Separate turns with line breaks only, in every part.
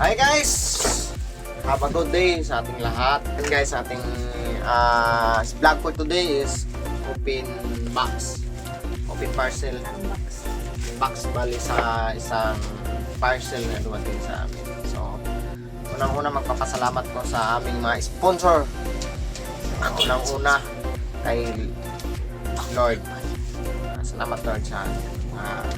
Hi guys! Have a good day sa ating lahat. And guys, ating vlog for today is open box. Open parcel. Box bali sa isang parcel na dumating sa amin. So, unang-una magpapasalamat ko sa aming mga sponsor. Unang-una kay Lord. Salamat Lord sa mga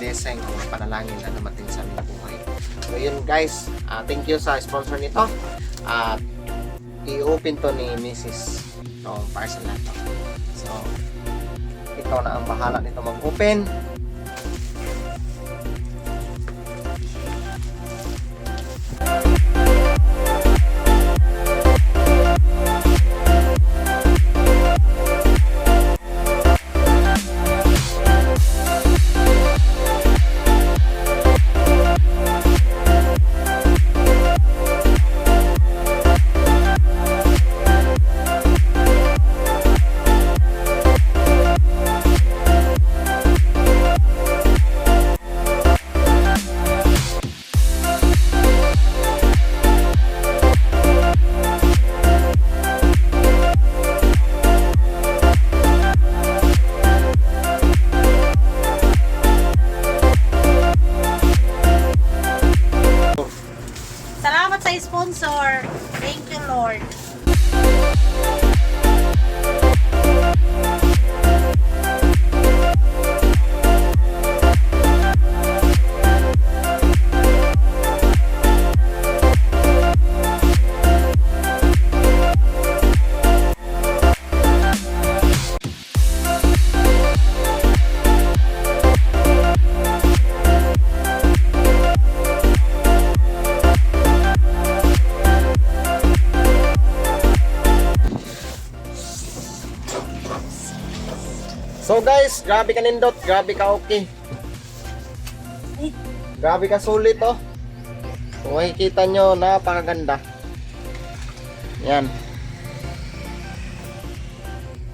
blessing o mga panalangin na dumating sa aming buhay. So yun guys, thank you sa sponsor nito. At i-open to ni Mrs. itong parcel na to. So, ikaw na ang bahala nito mag-open.
Salamat sa sponsor. Thank you, Lord.
So guys, grabe ka nindot, grabe ka okay. Grabe ka sulit oh. Kung makikita nyo, napakaganda. Yan.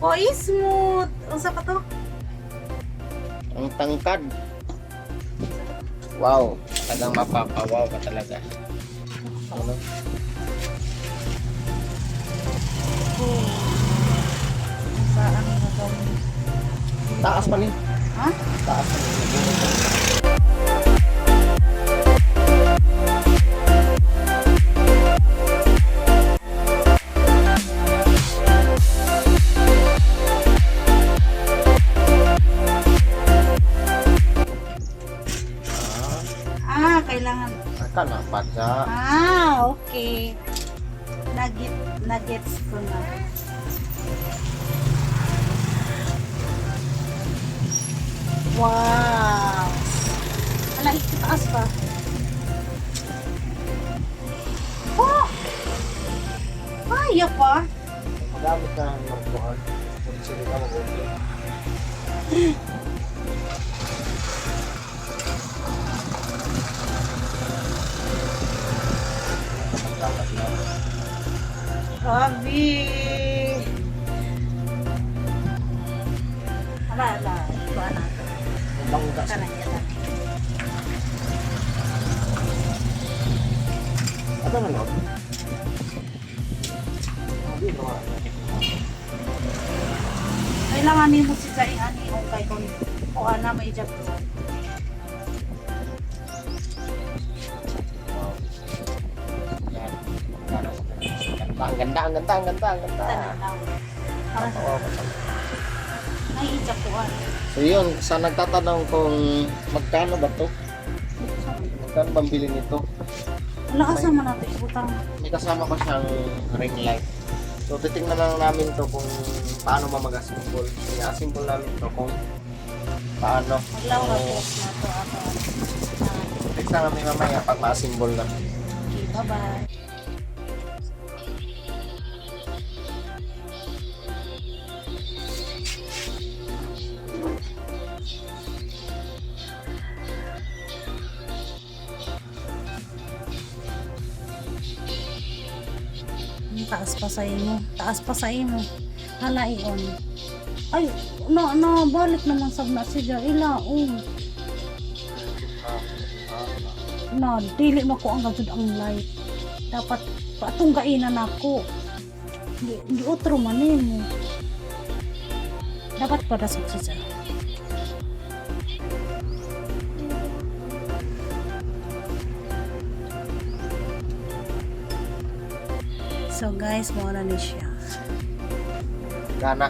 Oh, smooth. Unsa pa to?
Ang tangkad. Wow, talagang mapapawaw ka talaga. Ano?
Saan na to?
Taas pa rin.
Ha?
Taas pa rin.
Kailangan.
Aka na pa dya.
Okay. Nuggets ko na. Wow. Ala, itaas pa. Oh! Kaya pa.
Magamit ka ng magbuhan. Kung sige ka mag-okay.
Grabe. Ala. Ito na.
Bangga sa ano na lang?
Kailangan mo si Jai ani o kay kon o ana may job.
Ang ganda.
Para sa ay ijak ko an.
So yun, sa nagtatanong kung magkano ba to? Magkano bang bili nito?
Wala asa man nato ibutang.
May kasama pa siyang ring light. So titingnan lang namin to kung paano mamag-assemble. I-assemble namin to kung paano.
Maglaw na post na to ato.
Fix na namin mamaya pag ma-assemble na.
Okay, bye-bye. Taas pa sa imo. Hala iyon. Ay, balik naman sab na siya. Ilaong.
na dili mo ko ang gagod ang light. Dapat patong kainan ako. Di otro man mo. Dapat pada sukses. So guys, muna ni siya.
Gana.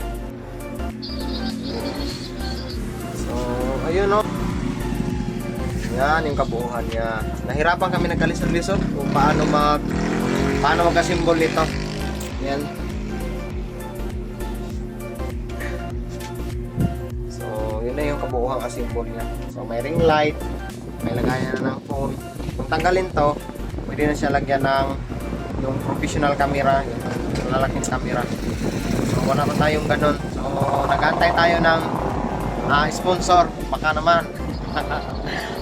So, ayun no. Yan yung kabuuan niya. Nahirapan kami nagkalisod-lisod kung paano magka-symbol nito. Yan. So, yun na yung kabuuan ka-symbol niya. So, may ring light, may lagayan na ng phone. Kung tanggalin to, pwede na siya lagyan ng yung professional camera, yung lalaking camera. So, wala pa tayong ganun. So, nag-antay tayo ng sponsor. Baka naman.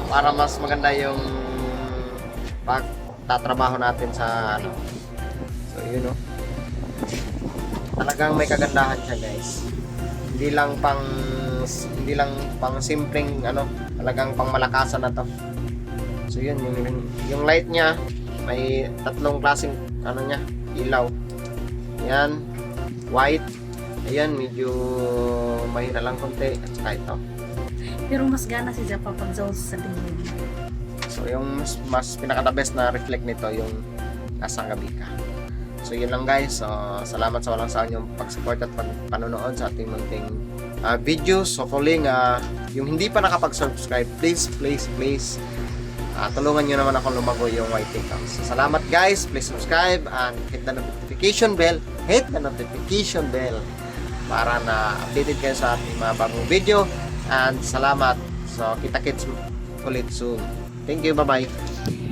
Para mas maganda yung pagtatrabaho natin sa ano. So, yun no. Talagang may kagandahan siya, guys. Hindi lang pang simpleng ano, talagang pang malakasan na to. So, yun yung light niya, may tatlong klaseng ano niya, ilaw. Yan, white. Ayan, medyo mahina lang konti at saka ito.
Pero mas gana si Japa pag sa dilim.
So yung mas pinaka the best na reflect nito yung nasa gabi ka. So yun lang guys. So salamat sa walang saan yung pag-support at panonood sa ating munting videos. So calling yung hindi pa nakapag-subscribe, please tulungan nyo naman ako lumago yung white account. So salamat guys. Please subscribe and hit the notification bell. Para na updated kayo sa ating mga bagong video. And salamat. So kita-kits ulit soon. Thank you. Bye-bye.